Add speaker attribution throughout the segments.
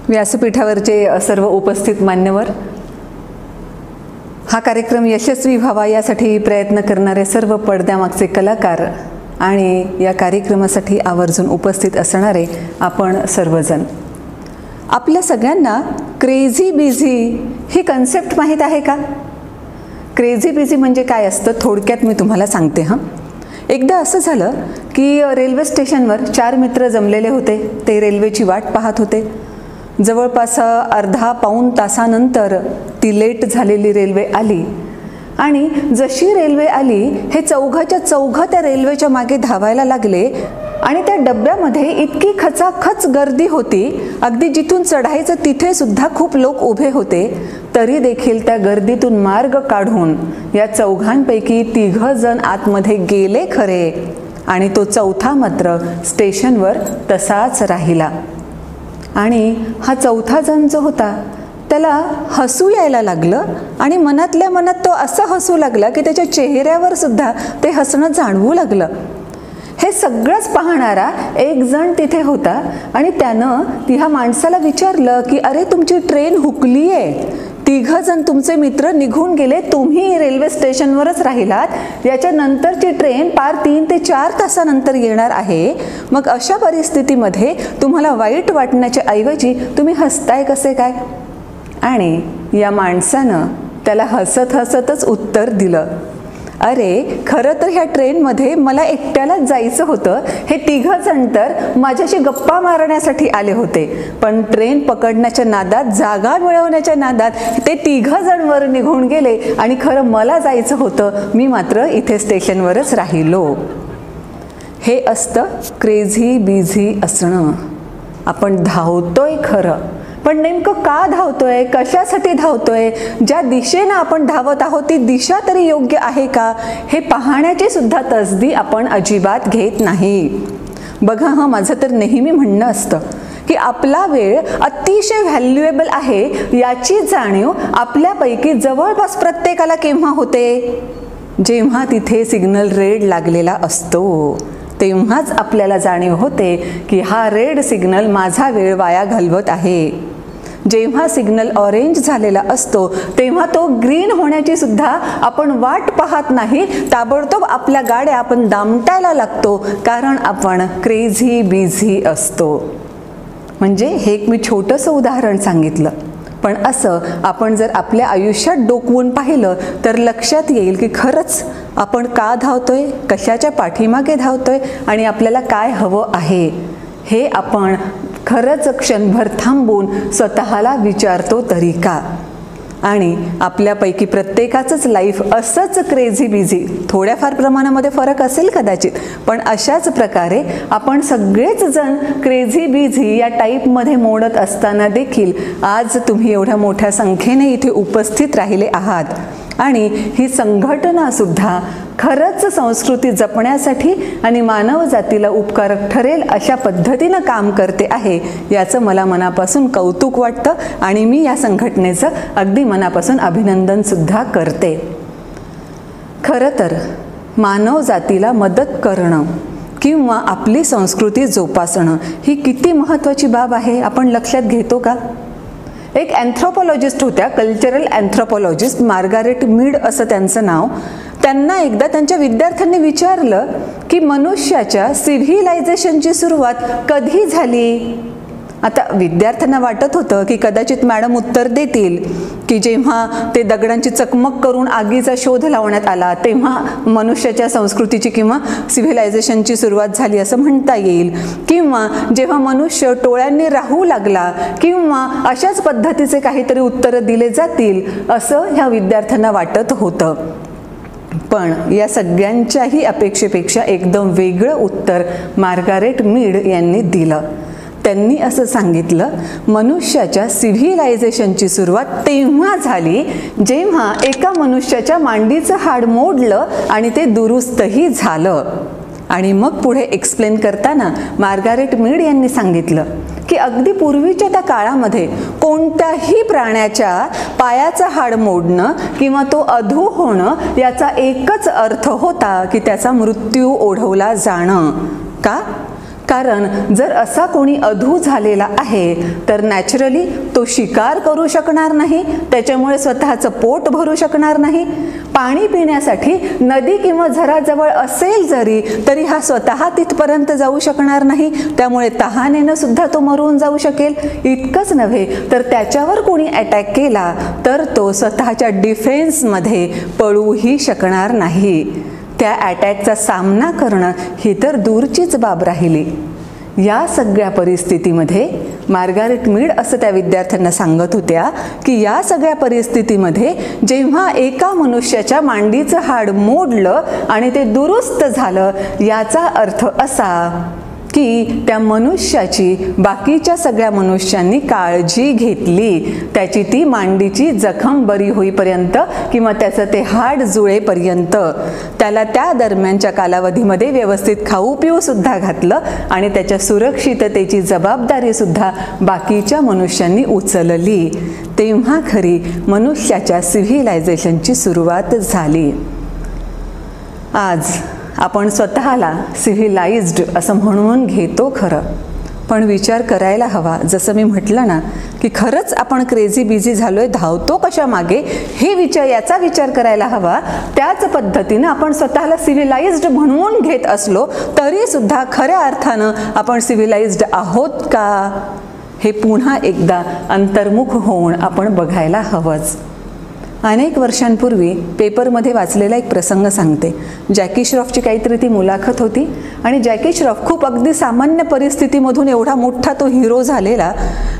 Speaker 1: व्यासपीठावरचे सर्व उपस्थित मान्यवर, हा कार्यक्रम यशस्वी व्हावा यासाठी प्रयत्न करणारे सर्व पडद्यामागचे कलाकार आणि या कार्यक्रमासाठी आवर्जून उपस्थित असणारे आपण सर्वजण, आपल्या सगळ्यांना क्रेझी बिझी ही कन्सेप्ट माहीत आहे का? क्रेझी बिझी म्हणजे काय असतं थोडक्यात मी तुम्हाला सांगते. एकदा असं झालं की रेल्वे स्टेशनवर 4 मित्र जमलेले होते. ते रेल्वेची वाट पाहत होते. जवळपास अर्धा-पाऊण तासानंतर ती लेट झालेली रेल्वे आली आणि जशी रेल्वे आली हे चौघाच्या चौघं त्या रेल्वेच्या मागे धावायला लागले आणि त्या डब्यामध्ये इतकी खचाखच गर्दी होती, अगदी जिथून चढायचं तिथे सुद्धा खूप लोक उभे होते. तरी देखील त्या गर्दीतून मार्ग काढून या चौघांपैकी 3 जण आतमध्ये गेले खरे आणि तो चौथा मात्र स्टेशनवर तसाच राहिला. आणि हा चौथा जण जो होता त्याला हसू यायला लागलं आणि मनातल्या मनात तो असं हसू लागला की त्याच्या चेहऱ्यावर सुद्धा ते हसणं जाणवू लागलं. हे सगळंच पाहणारा एक जण तिथे होता आणि त्यानं ह्या माणसाला विचारलं की अरे तुमची ट्रेन हुकली आहे, 3 जण तुमचे मित्र निघून गेले, तुम्ही रेल्वे स्टेशनवरच राहिलात, याच्यानंतरची ट्रेन पार 3 ते 4 तासानंतर येणार आहे. मग अशा परिस्थितीमध्ये तुम्हाला वाईट वाटण्याच्या ऐवजी तुम्ही हसताय कसे काय? आणि या माणसानं त्याला हसत हसतच उत्तर दिलं, अरे खरं तर ह्या ट्रेनमध्ये मला एकट्यालाच जायचं होतं. हे 3 जण तर माझ्याशी गप्पा मारण्यासाठी आले होते, पण ट्रेन पकडण्याच्या नादात, जागा मिळवण्याच्या नादात ते 3 जण वर निघून गेले आणि खरं मला जायचं होतं, मी मात्र इथे स्टेशनवरच राहिलो. हे असतं क्रेझी बिझी असणं. आपण धावतोय खरं, पण नेमकं का धावतोय, कशासाठी धावतोय, ज्या दिशेनं आपण धावत आहोत ती दिशा तरी योग्य आहे का, हे पाहण्याची सुद्धा तसदी आपण अजिबात घेत नाही. बघा, माझं तर नेहमी म्हणणं असतं की आपला वेळ अतिशय व्हॅल्युएबल आहे याची जाणीव आपल्यापैकी जवळपास प्रत्येकाला केव्हा होते? जेव्हा तिथे सिग्नल रेड लागलेला असतो तेव्हाच आपल्याला जाणीव होते की हा रेड सिग्नल माझा वेळ वाया घालवत आहे. जेव्हा सिग्नल ऑरेंज झालेला असतो तेव्हा तो ग्रीन होण्याची सुद्धा आपण वाट पाहत नाही, ताबडतोब आपल्या गाड्या आपण दामटायला लागतो, कारण आपण क्रेझी बिझी असतो. म्हणजे हे एक मी छोटंसं उदाहरण सांगितलं, पण असं आपण जर आपल्या आयुष्यात डोकवून पाहिलं तर लक्षात येईल की खरंच आपण का धावतोय, कशाच्या पाठीमागे धावतोय आणि आपल्याला काय हवं आहे हे आपण खरंच क्षणभर थांबून स्वतःला विचारतो तरी का? आणि आपल्यापैकी प्रत्येकाचंच लाईफ असंच क्रेझी बिझी, थोड्याफार प्रमाणामध्ये फरक असेल कदाचित, पण अशाच प्रकारे आपण सगळेच जण क्रेझी बिझी या टाईपमध्ये मोडत असताना देखील आज तुम्ही एवढ्या मोठ्या संख्येने इथे उपस्थित राहिले आहात आणि ही संघटना सुद्धा खरंच संस्कृती जपण्यासाठी आणि मानव जातीला उपकारक ठरेल अशा पद्धतीनं काम करते आहे, याचं मला मनापासून कौतुक वाटतं आणि मी या संघटनेचं अगदी मनापासून अभिनंदन सुद्धा करते. खरं तर मानव जातीला मदत करणं किंवा आपली संस्कृती जोपासणं ही किती महत्त्वाची बाब आहे आपण लक्षात घेतो का? एक अँथ्रोपॉलॉजिस्ट होत्या, कल्चरल अँथ्रोपॉलॉजिस्ट, मार्गारेट मीड असं त्यांचं नाव. त्यांना एकदा त्यांच्या विद्यार्थ्यांनी विचारलं की मनुष्याच्या सिव्हिलायझेशनची सुरुवात कधी झाली? आता विद्यार्थ्यांना वाटत होतं की कदाचित मॅडम उत्तर देतील की जेव्हा ते दगडांची चकमक करून आगीचा शोध लावण्यात आला तेव्हा मनुष्याच्या संस्कृतीची किंवा सिव्हिलायझेशनची सुरुवात झाली असं म्हणता येईल, किंवा जेव्हा मनुष्य टोळ्यांनी राहू लागला, किंवा अशाच पद्धतीचे काहीतरी उत्तरं दिले जातील असं ह्या विद्यार्थ्यांना वाटत होतं. पण या सगळ्यांच्याही अपेक्षेपेक्षा एकदम वेगळं उत्तर मार्गारेट मीड यांनी दिलं. त्यांनी असं सांगितलं, मनुष्याच्या सिव्हिलायझेशनची सुरुवात तेव्हा झाली जेव्हा एका मनुष्याच्या मांडीचं हाड मोडलं आणि ते दुरुस्तही झालं. आणि मग पुढे एक्सप्लेन करताना मार्गारेट मीड यांनी सांगितलं की अगदी पूर्वीच्या त्या काळामध्ये कोणत्याही प्राण्याच्या पायाचं हाड मोडणं किंवा तो अधू होणं याचा एकच अर्थ होता की त्याचा मृत्यू ओढवला जाणं. का? कारण जर असा कोणी अधू झालेला आहे तर नॅचरली तो शिकार करू शकणार नाही, त्याच्यामुळे स्वतःचं पोट भरू शकणार नाही. पाणी पिण्यासाठी नदी किंवा झराजवळ असेल जरी तरी हा स्वतः तिथपर्यंत जाऊ शकणार नाही, त्यामुळे तहानेनं सुद्धा तो मरून जाऊ शकेल. इतकंच नव्हे तर त्याच्यावर कोणी अटॅक केला तर तो स्वतःच्या डिफेन्समध्ये पळूही शकणार नाही. त्या अटॅकचा सामना करणं ही तर दूरचीच बाब राहिली. या सगळ्या परिस्थितीमध्ये मार्गारेट मीड असं त्या विद्यार्थ्यांना सांगत होत्या की या सगळ्या परिस्थितीमध्ये जेव्हा एका मनुष्याच्या मांडीचं हाड मोडलं आणि ते दुरुस्त झालं, याचा अर्थ असा की त्या मनुष्याची बाकीच्या सगळ्या मनुष्यांनी काळजी घेतली, त्याची ती मांडीची जखम बरी होईपर्यंत किंवा त्याचं ते हाड जुळेपर्यंत. त्याला त्या दरम्यानच्या कालावधीमध्ये व्यवस्थित खाऊ पिऊ सुद्धा घातलं आणि त्याच्या सुरक्षिततेची जबाबदारी सुद्धा बाकीच्या मनुष्यांनी उचलली. तेव्हा खरी मनुष्याच्या सिव्हिलायझेशनची सुरुवात झाली. आज आपण स्वतःला सिव्हिलाइज्ड असं म्हणून घेतो खरं, पण विचार करायला हवा. जसं मी म्हटलं ना की खरंच आपण क्रेझी बिझी झालोय, धावतो कशा मागे याचा विचार करायला हवा. त्याच पद्धतीनं आपण स्वतःला सिव्हिलाइज्ड म्हणून घेत असलो तरी सुद्धा खऱ्या अर्थानं आपण सिव्हिलाइज्ड आहोत का, हे पुन्हा एकदा अंतर्मुख होऊन आपण बघायला हवंच. अनेक वर्षांपूर्वी पेपरमध्ये वाचलेला एक प्रसंग सांगते. जॅकी श्रॉफची काहीतरी ती मुलाखत होती आणि जॅकी श्रॉफ खूप अगदी सामान्य परिस्थितीमधून एवढा मोठा तो हिरो झालेला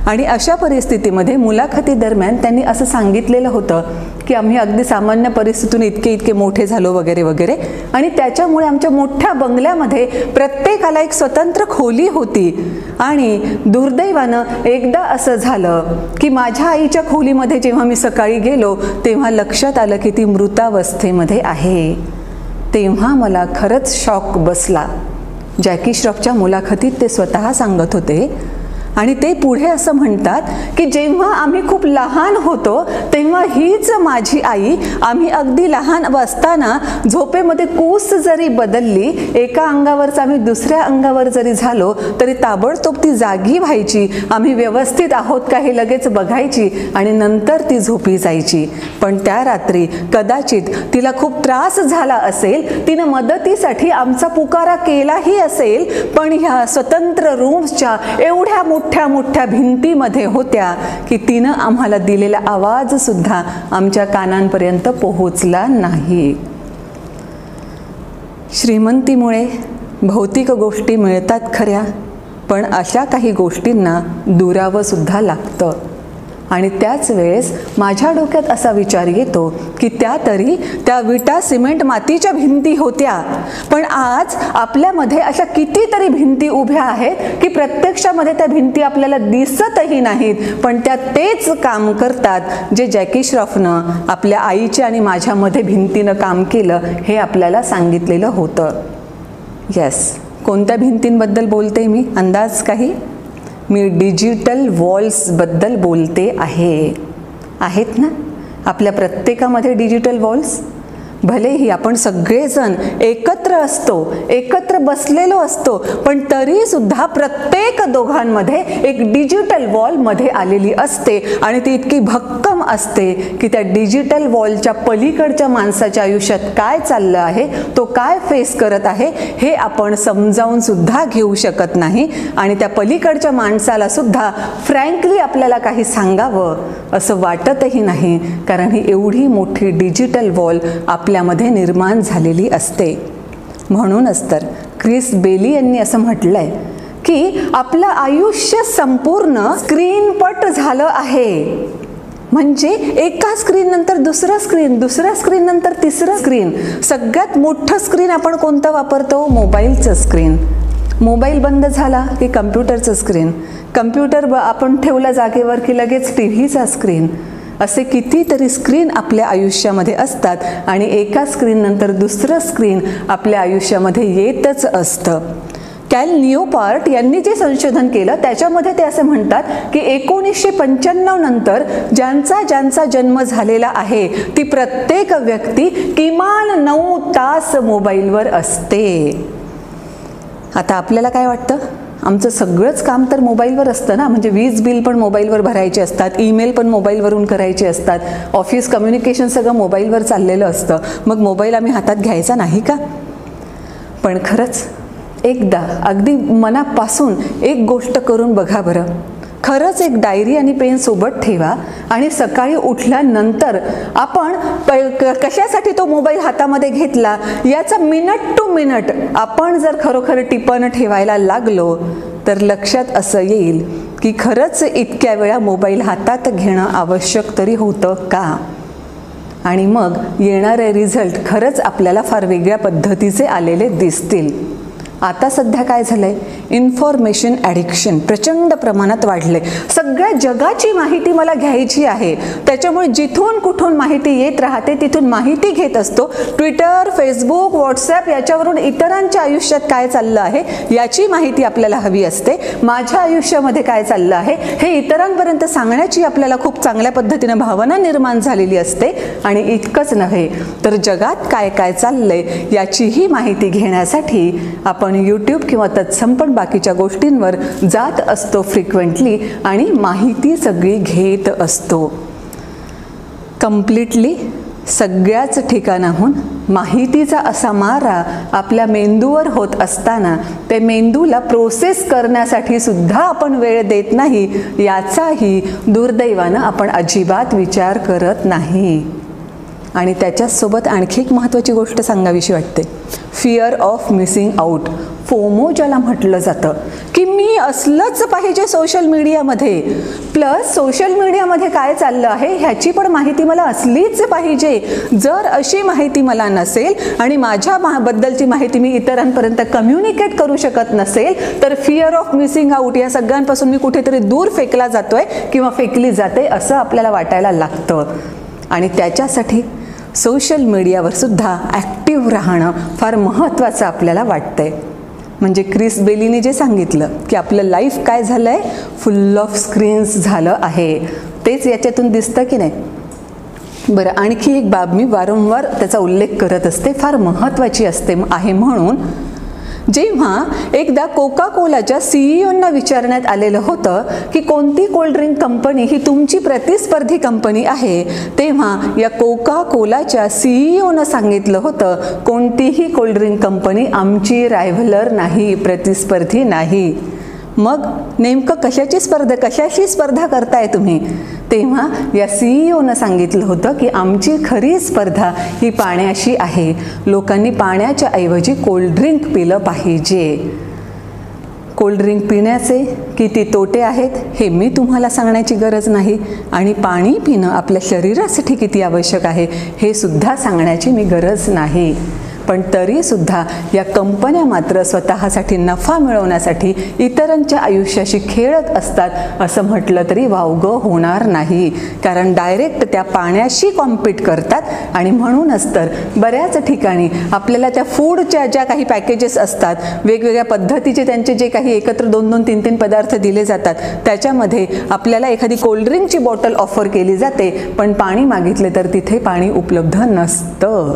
Speaker 1: आणि अशा परिस्थितीमध्ये मुलाखतीदरम्यान त्यांनी असं सांगितलेलं होतं की आम्ही अगदी सामान्य परिस्थितीतून इतके मोठे झालो वगैरे वगैरे, आणि त्याच्यामुळे आमच्या मोठ्या बंगल्यामध्ये प्रत्येकाला एक स्वतंत्र खोली होती. आणि दुर्दैवानं एकदा असं झालं की माझ्या आईच्या खोलीमध्ये जेव्हा मी सकाळी गेलो तेव्हा लक्षात आलं की ती मृतावस्थेमध्ये आहे. तेव्हा मला खरंच शॉक बसला. जॅकी श्रॉफच्या मुलाखतीत ते स्वतः सांगत होते आणि ते पुढे असं म्हणतात की जेव्हा आम्ही खूप लहान होतो तेव्हा हीच माझी आई, आम्ही अगदी लहान असताना झोपेमध्ये कूस जरी बदलली, एका अंगावरच आम्ही दुसऱ्या अंगावर जरी झालो तरी ताबडतोब ती जागी व्हायची, आम्ही व्यवस्थित आहोत का हे लगेच बघायची आणि नंतर ती झोपी जायची. पण त्या रात्री कदाचित तिला खूप त्रास झाला असेल, तिनं मदतीसाठी आमचा पुकारा केलाही असेल, पण ह्या स्वतंत्र रूम्सच्या एवढ्या मोठ्या भिंतीमध्ये होत्या की तिनं आम्हाला दिलेला आवाज सुद्धा आमच्या कानांपर्यंत पोहोचला नाही. श्रीमंतीमुळे भौतिक गोष्टी मिळतात खऱ्या, पण अशा काही गोष्टींना दुरावं सुद्धा लागतं. आणि त्याच वेळेस माझ्या डोक्यात असा विचार येतो की त्या विटा सिमेंट मातीच्या भिंती होत्या, पण आज आपल्यामध्ये अशा कितीतरी भिंती उभ्या आहेत की प्रत्यक्षामध्ये त्या भिंती आपल्याला दिसतही नाहीत, पण त्या तेच काम करतात जे जॅकी श्रॉफनं आपल्या आईच्या आणि माझ्यामध्ये भिंतीनं काम केलं हे आपल्याला सांगितलेलं होतं. येस, कोणत्या भिंतींबद्दल बोलते मी? अंदाज काही? मी डिजिटल वॉल्सबद्दल बोलते आहे. आहेत ना आपल्या प्रत्येकामध्ये डिजिटल वॉल्स? भलेही आपण सगळेजण एकत्र असतो, एकत्र बसलेलो असतो, पण तरी सुद्धा प्रत्येक दोघांमध्ये एक डिजिटल वॉल मध्ये आलेली असते आणि ती इतकी भक्कम असते की त्या डिजिटल वॉलच्या पलीकडच्या माणसाच्या आयुष्यात काय चाललं आहे, तो काय फेस करत आहे हे आपण समजावून सुद्धा घेऊ शकत नाही. आणि त्या पलीकडच्या माणसाला सुद्धा फ्रँकली आपल्याला काही सांगावं असं वाटतही नाही, कारण ही एवढी मोठी डिजिटल वॉल आपल्यामध्ये निर्माण झालेली असते. म्हणूनच तर क्रिस बेली यांनी असं म्हटलंय की आपलं आयुष्य संपूर्ण स्क्रीनपट झालं आहे. म्हणजे एका स्क्रीन नंतर दुसरं स्क्रीन, दुसऱ्या स्क्रीन नंतर तिसरं स्क्रीन. सगळ्यात मोठं स्क्रीन आपण कोणतं वापरतो? मोबाईलचं स्क्रीन. मोबाईल बंद झाला की कम्प्युटरचं स्क्रीन. कम्प्युटर आपण ठेवला जागेवर की लगेच टीव्हीचा स्क्रीन. असे कितीतरी स्क्रीन आपल्या आयुष्यामध्ये असतात आणि एका स्क्रीन नंतर दुसरं स्क्रीन आपल्या आयुष्यामध्ये येतच असतं. कॅल न्यूपॉर्ट यांनी जे संशोधन केलं त्याच्यामध्ये ते असे म्हणतात की 1995 नंतर ज्यांचा जन्म झालेला आहे ती प्रत्येक व्यक्ती किमान 9 तास मोबाईलवर असते. आता आपल्याला काय वाटतं? आमचं सगळंच काम तर मोबाईलवर असतं ना, म्हणजे वीज बिल पण मोबाईलवर भरायचे असतात, ईमेल पण मोबाईलवरून करायचे असतात, ऑफिस कम्युनिकेशन सगळं मोबाईलवर चाललेलं असतं. मग मोबाईल आम्ही हातात घ्यायचा नाही का? पण खरंच एकदा अगदी मनापासून एक गोष्ट करून बघा बरं. खरंच एक डायरी आणि पेन सोबत ठेवा आणि सकाळी उठल्यानंतर आपण कशासाठी तो मोबाईल हातामध्ये घेतला याचा मिनिट टू मिनिट आपण जर खरोखर टिपण ठेवायला लागलो तर लक्षात असं येईल की खरंच इतक्या वेळा मोबाईल हातात घेणं आवश्यक तरी होतं का? आणि मग येणारे रिझल्ट खरंच आपल्याला फार वेगळ्या पद्धतीचे आलेले दिसतील. आता सध्या काय झालंय, इन्फॉर्मेशन ॲडिक्शन प्रचंड प्रमाणात वाढले. सगळ्या जगाची माहिती मला घ्यायची आहे, त्याच्यामुळे जिथून कुठून माहिती येत राहते तिथून माहिती घेत असतो. ट्विटर, फेसबुक, व्हॉट्सॲप याच्यावरून इतरांच्या आयुष्यात काय चाललं आहे याची माहिती आपल्याला हवी असते. माझ्या आयुष्यामध्ये काय चाललं आहे हे इतरांपर्यंत सांगण्याची आपल्याला खूप चांगल्या पद्धतीनं भावना निर्माण झालेली असते. आणि इतकंच नव्हे तर जगात काय काय चाललंय याचीही माहिती घेण्यासाठी आपण यूट्यूब किंवा तत्सम पण बाकीच्या गोष्टींवर जात असतो फ्रिक्वेंटली आणि माहिती सगळी घेत असतो. कम्प्लिटली सगळ्याच ठिकाणाहून माहितीचा असा मारा आपल्या मेंदूवर होत असताना ते मेंदूला प्रोसेस करण्यासाठी सुद्धा आपण वेळ देत नाही याचाही दुर्दैवानं आपण अजिबात विचार करत नाही. आणि त्याच्यासोबत आणखी एक महत्त्वाची गोष्ट सांगावीशी वाटते, fear of missing out. FOMO ज्याला म्हटलं जातं की मी असलंच पाहिजे सोशल मीडियामध्ये, प्लस सोशल मीडियामध्ये काय चाललं आहे ह्याची पण माहिती मला असलीच पाहिजे. जर अशी माहिती मला नसेल आणि माझ्याबद्दलची माहिती मी इतरांपर्यंत कम्युनिकेट करू शकत नसेल तर फिअर ऑफ मिसिंग आउट या सगळ्यांपासून मी कुठेतरी दूर फेकला जातोय किंवा फेकली जाते असं आपल्याला वाटायला लागतं. आणि त्याच्यासाठी सोशल मीडियावर सुद्धा ॲक्टिव्ह राहणं फार महत्त्वाचं आपल्याला वाटतंय. म्हणजे क्रिस बेलीने जे सांगितलं की आपलं लाईफ काय झालं आहे, फुल ऑफ स्क्रीन्स झालं आहे, तेच याच्यातून दिसतं की नाही. बरं, आणखी एक बाब मी वारंवार त्याचा उल्लेख करत असते, फार महत्त्वाची आहे म्हणून. जेव्हा एकदा कोका कोलाच्या सीईओंना विचारण्यात आलेलं होतं की कोणती कोल्ड्रिंक कंपनी ही तुमची प्रतिस्पर्धी कंपनी आहे, तेव्हा या कोका कोलाच्या सीईओनं सांगितलं होतं कोणतीही कोल्ड्रिंक कंपनी आमची रायव्हलर नाही, प्रतिस्पर्धी नाही. मग नेमकं कशाशी स्पर्धा करताय तुम्ही? तेव्हा या सीईओनं सांगितलं होतं की आमची खरी स्पर्धा ही पाण्याशी आहे. लोकांनी पाण्याच्या ऐवजी कोल्ड्रिंक पिलं पाहिजे. कोल्ड्रिंक पिण्याचे किती तोटे आहेत हे मी तुम्हाला सांगण्याची गरज नाही आणि पाणी पिणं आपल्या शरीरासाठी किती आवश्यक आहे हे सुद्धा सांगण्याची मी गरज नाही. पण तरीसुद्धा या कंपन्या मात्र स्वतःसाठी नफा मिळवण्यासाठी इतरांच्या आयुष्याशी खेळत असतात असं म्हटलं तरी वावगं होणार नाही. कारण डायरेक्ट त्या पाण्याशी कॉम्पीट करतात आणि म्हणूनच तर बऱ्याच ठिकाणी आपल्याला त्या फूडच्या ज्या काही पॅकेजेस असतात, वेगवेगळ्या पद्धतीचे त्यांचे जे काही एकत्र 2-2, 3-3 पदार्थ दिले जातात त्याच्यामध्ये आपल्याला एखादी कोल्ड्रिंकची बॉटल ऑफर केली जाते, पण पाणी मागितले तर तिथे पाणी उपलब्ध नसतं.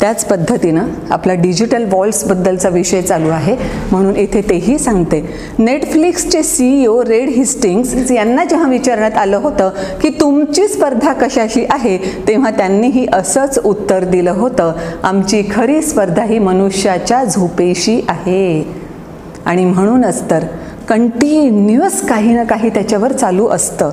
Speaker 1: त्याच पद्धतीनं आपला डिजिटल वॉल्सबद्दलचा विषय चालू आहे म्हणून इथे तेही सांगते. नेटफ्लिक्सचे सीईओ रेड हिस्टिंग्स यांना जेव्हा विचारण्यात आलं होतं की तुमची स्पर्धा कशाशी आहे, तेव्हा त्यांनीही असंच उत्तर दिलं होतं, आमची खरी स्पर्धा ही मनुष्याच्या झोपेशी आहे. आणि म्हणूनच तर कंटिन्युअस काही ना काही त्याच्यावर चालू असतं.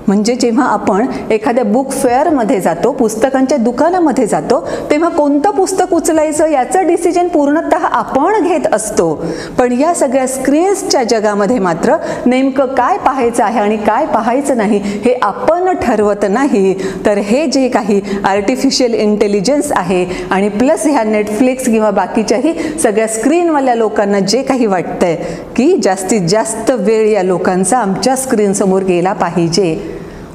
Speaker 1: म्हणजे जेव्हा आपण एखाद्या बुक फेअरमध्ये जातो, पुस्तकांच्या दुकानामध्ये जातो, तेव्हा कोणतं पुस्तक उचलायचं याचं डिसिजन पूर्णतः आपण घेत असतो. पण या सगळ्या स्क्रीन्सच्या जगामध्ये मात्र नेमकं काय पाहायचं आहे आणि काय पाहायचं नाही हे आपण ठरवत नाही, तर हे जे काही आर्टिफिशियल इंटेलिजन्स आहे आणि प्लस ह्या नेटफ्लिक्स किंवा बाकीच्याही सगळ्या स्क्रीनवाल्या लोकांना जे काही वाटतंय की जास्तीत जास्त वेळ या लोकांचा आमच्या स्क्रीनसमोर गेला पाहिजे,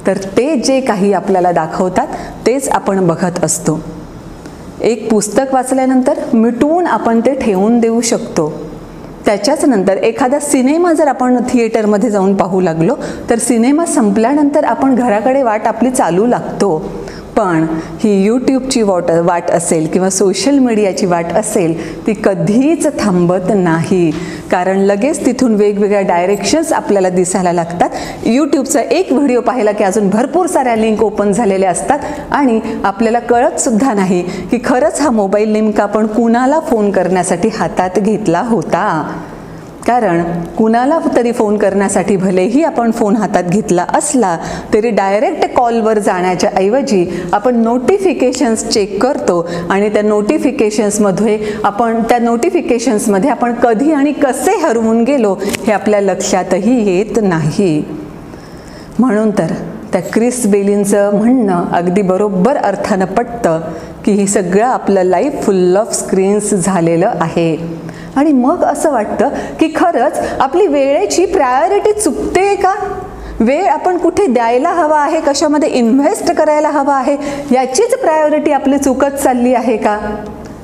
Speaker 1: तर ते जे काही आपल्याला दाखवतात तेच आपण बघत असतो. एक पुस्तक वाचल्यानंतर मिटवून आपण ते ठेवून देऊ शकतो. त्याच्याच नंतर एखादा सिनेमा जर आपण थिएटरमध्ये जाऊन पाहू लागलो तर सिनेमा संपल्यानंतर आपण घराकडे वाट आपली चालू लागतो. पण ही यूट्यूबची वाट असेल किंवा सोशल मीडियाची वाट असेल ती कधीच थांबत नाही, कारण लगेच तिथून वेगवेगळ्या डायरेक्शन्स आपल्याला दिसायला लागतात. यूट्यूबचा एक व्हिडिओ पाहिला की अजून भरपूर साऱ्या लिंक ओपन झालेल्या असतात आणि आपल्याला कळतसुद्धा नाही की खरंच हा मोबाईल नेमका आपण कुणाला फोन करण्यासाठी हातात घेतला होता. कारण कुणाला तरी फोन करण्यासाठी भलेही आपण फोन हातात घेतला असला तरी डायरेक्ट कॉलवर जाण्याच्या ऐवजी आपण नोटिफिकेशन्स चेक करतो आणि त्या नोटिफिकेशन्समध्ये आपण कधी आणि कसे हरवून गेलो हे आपल्या लक्षातही येत नाही. म्हणून तर त्या क्रिस बेलींचं म्हणणं अगदी बरोबर अर्थानं पटतं की हे सगळं आपलं लाईफ फुल ऑफ स्क्रीन्स झालेलं आहे. आणि मग असं वाटतं की खरंच आपली वेळेची प्रायोरिटी चुकते का? वेळ आपण कुठे द्यायला हवा आहे, कशामध्ये इन्व्हेस्ट करायला हवा आहे, याचीच प्रायोरिटी आपली चुकत चालली आहे का?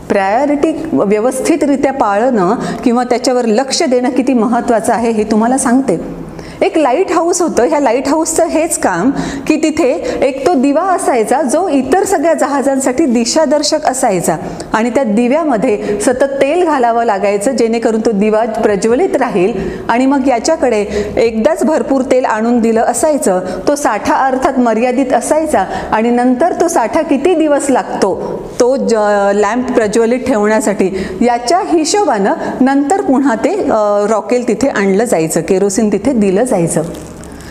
Speaker 1: प्रायोरिटी व्यवस्थितरित्या पाळणं किंवा त्याच्यावर लक्ष देणं किती महत्त्वाचं आहे हे तुम्हाला सांगते. एक लाईट हाऊस होतं. ह्या लाईट हाऊसचं हेच काम की तिथे एक तो दिवा असायचा जो इतर सगळ्या जहाजांसाठी दिशादर्शक असायचा आणि त्या दिव्यामध्ये सतत तेल घालावं लागायचं जेणेकरून तो दिवा प्रज्वलित राहील. आणि मग याच्याकडे एकदाच भरपूर तेल आणून दिलं असायचं. तो साठा अर्थात मर्यादित असायचा आणि नंतर तो साठा किती दिवस लागतो तो लॅम्प प्रज्वलित ठेवण्यासाठी याच्या हिशोबानं नंतर पुन्हा ते रॉकेल तिथे आणलं जायचं, केरोसिन तिथे दिलं जायचं.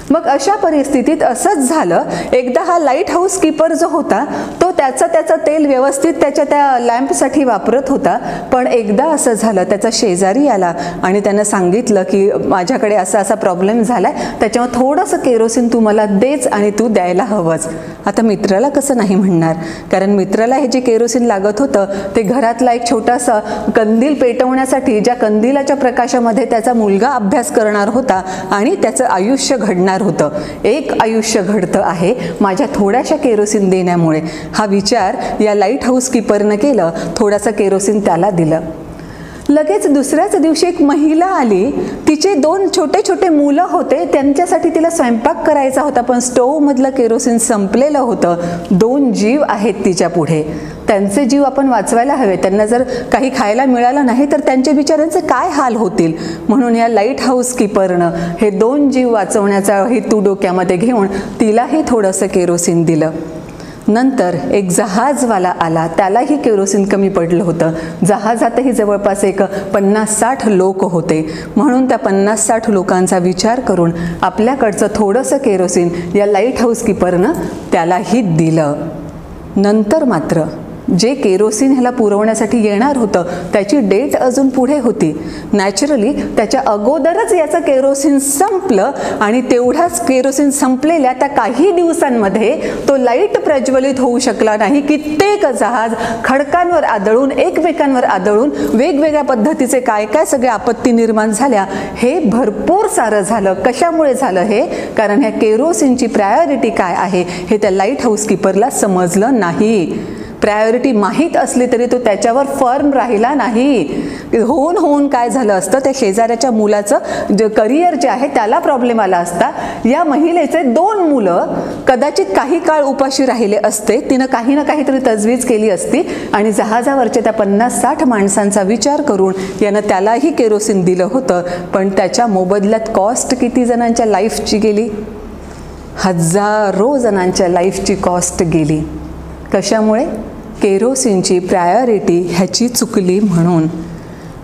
Speaker 1: मग अशा परिस्थितीत असंच झालं. एकदा हा लाईट हाऊस कीपर जो होता तो त्याचं तेल व्यवस्थित त्या लॅम्पसाठी वापरत होता. पण एकदा असं झालं, त्याचा शेजारी आला आणि त्यानं सांगितलं की माझ्याकडे असा प्रॉब्लेम झालाय, त्याच्यामुळे थोडंसं केरोसिन तू मला देच आणि तू द्यायला हवंच. आता मित्राला कसं नाही म्हणणार, कारण मित्राला हे जे केरोसिन लागत होतं ते घरातला एक छोटासा कंदील पेटवण्यासाठी, ज्या कंदिलाच्या प्रकाशामध्ये त्याचा मुलगा अभ्यास करणार होता आणि त्याचं आयुष्य घडणार होतं. एक आयुष्य घडतं आहे माझ्या थोड्याशा केरोसिन देण्यामुळे. हा विचार या लाईट हाऊस कीपरनं केलं. थोडासा केरोसिन त्याला दिलं. लगेच दुसऱ्याच दिवशी एक महिला आली. तिचे 2 छोटे छोटे मुलं होते. त्यांच्यासाठी तिला स्वयंपाक करायचा होता, पण स्टोव्हमधलं केरोसिन संपलेलं होतं. 2 जीव आहेत तिच्या पुढे. त्यांचे जीव आपण वाचवायला हवे. त्यांना जर काही खायला मिळालं नाही तर त्यांच्या बिचाऱ्यांचे काय हाल होतील. म्हणून या लाईट हाऊस कीपरनं हे 2 जीव वाचवण्याचा हेतू डोक्यामध्ये घेऊन तिलाही थोडंसं केरोसिन दिलं. नंतर एक जहाजवाला आला. त्यालाही केरोसिन कमी पडलं होतं. जहाजातही जवळपास एक 50-60 लोक होते. म्हणून त्या 50-60 लोकांचा विचार करून आपल्याकडचं थोडंसं केरोसिन या लाईट हाऊस कीपरनं त्यालाही दिलं. नंतर मात्र जे केरोसिन ह्याला पुरवण्यासाठी येणार होतं त्याची डेट अजून पुढे होती. नॅचरली त्याच्या अगोदरच याचं केरोसिन संपलं आणि तेवढाच केरोसिन संपलेल्या त्या काही दिवसांमध्ये तो लाईट प्रज्वलित होऊ शकला नाही. कित्येक जहाज खडकांवर आदळून, एकमेकांवर आदळून वेगवेगळ्या पद्धतीचे काय काय सगळ्या आपत्ती निर्माण झाल्या. हे भरपूर सारं झालं. कशामुळे झालं हे? कारण ह्या केरोसिनची प्रायोरिटी काय आहे हे त्या लाईट हाऊस कीपरला समजलं नाही. प्रायोरिटी माहीत असली तरी तो त्याच्यावर फर्म राहिला नाही. होऊन काय झालं असतं, त्या शेजाऱ्याच्या मुलाचं जे करिअर जे आहे त्याला प्रॉब्लेम आला असता. या महिलेचे 2 मुलं कदाचित काही काळ उपाशी राहिले असते. तिनं काही ना काहीतरी तजवीज केली असती आणि जहाजावरच्या त्या 50-60 माणसांचा विचार करून यानं त्यालाही केरोसिन दिलं होतं. पण त्याच्या मोबदल्यात कॉस्ट किती जणांच्या लाईफची गेली? हजारो जणांच्या लाईफची कॉस्ट गेली. कशामुळे? केरोसिनची प्रायोरिटी ह्याची चुकली म्हणून.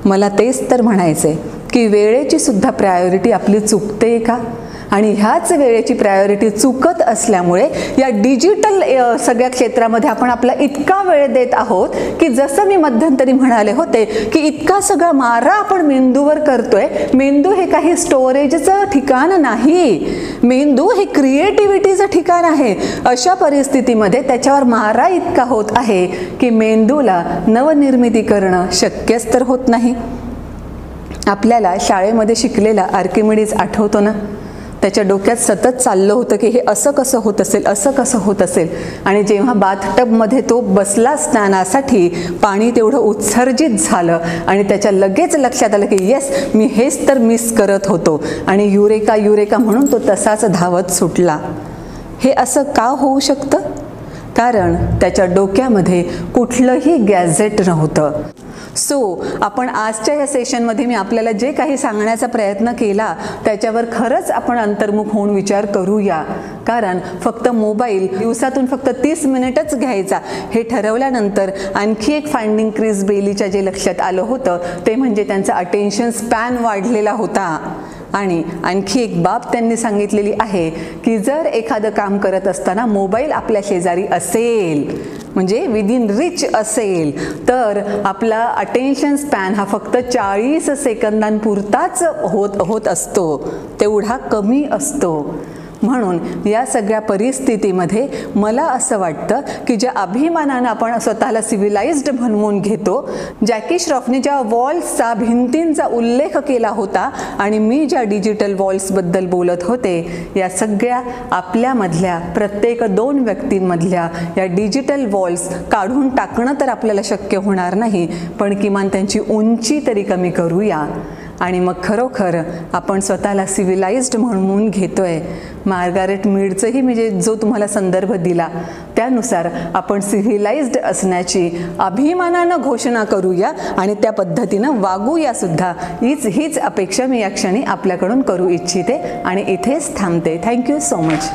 Speaker 1: मला तेच तर म्हणायचं आहे की वेळेची सुद्धा प्रायोरिटी आपली चुकते का? आणि ह्याच वेळेची प्रायोरिटी चुकत असल्यामुळे या डिजिटल सगळ्या क्षेत्रामध्ये आपण आपला इतका वेळ देत आहोत की जसं मी मध्यंतरी म्हणाले होते की इतका सगळा मारा आपण मेंदूवर करतोय. मेंदू हे काही स्टोरेजचं ठिकाण नाही. मेंदू हे क्रिएटिव्हिटीचं ठिकाण आहे. अशा परिस्थितीमध्ये त्याच्यावर मारा इतका होत आहे की मेंदूला नवनिर्मिती करणं शक्यच तर होत नाही. आपल्याला शाळेमध्ये शिकलेला आर्किमिडीज आठवतो ना? त्याच्या डोक्यात सतत चाललं होतं की हे असं कसं होत असेल, असं कसं होत असेल. आणि जेव्हा बाथटबमध्ये तो बसला स्नानासाठी, पाणी तेवढं उत्सर्जित झालं आणि त्याच्या लगेच लक्षात आलं की येस, मी हेच तर मिस करत होतो. आणि युरेका म्हणून तो तसाच धावत सुटला. हे असं का होऊ शकतं? कारण त्याच्या डोक्यामध्ये कुठलंही गॅझेट नव्हतं. आपण आजच्या या सेशनमध्ये मी आपल्याला जे काही सांगण्याचा प्रयत्न केला त्याच्यावर खरंच आपण अंतर्मुख होऊन विचार करूया. कारण फक्त मोबाईल दिवसातून फक्त 30 मिनिटच घ्यायचा हे ठरवल्यानंतर आणखी एक फाइंडिंग क्रिस बेलीच्या जे लक्षात आलं होतं ते म्हणजे त्यांचा अटेन्शन स्पॅन वाढलेला होता. आणि आणखी एक बाब त्यांनी सांगितलेली आहे की जर एखादं काम करत असताना मोबाईल आपल्या शेजारी असेल, म्हणजे विदिन रीच असेल, तर आपला अटेन्शन स्पॅन हा फक्त 40 सेकंदांपुरताच होत असतो, तेवढा कमी असतो. म्हणून या सगळ्या परिस्थितीमध्ये मला असं वाटतं की ज्या अभिमानानं आपण स्वतःला सिव्हिलाइज्ड म्हणवून घेतो, जॅकी श्रॉफने ज्या वॉल्सचा, भिंतींचा उल्लेख केला होता आणि मी ज्या डिजिटल वॉल्सबद्दल बोलत होते, या सगळ्या आपल्यामधल्या प्रत्येक 2 व्यक्तींमधल्या या डिजिटल वॉल्स काढून टाकणं तर आपल्याला शक्य होणार नाही, पण किमान त्यांची उंची तरी कमी करूया. आणि मग खरोखर आपण स्वतःला सिव्हिलाइज्ड म्हणून घेतोय. मार्गारेट मीडचंही मी जो तुम्हाला संदर्भ दिला त्यानुसार आपण सिव्हिलाइज्ड असण्याची अभिमानानं घोषणा करूया आणि त्या पद्धतीनं वागूया सुद्धा. हीच अपेक्षा मी या क्षणी आपल्याकडून करू इच्छिते आणि इथेच थांबते. Thank you so much.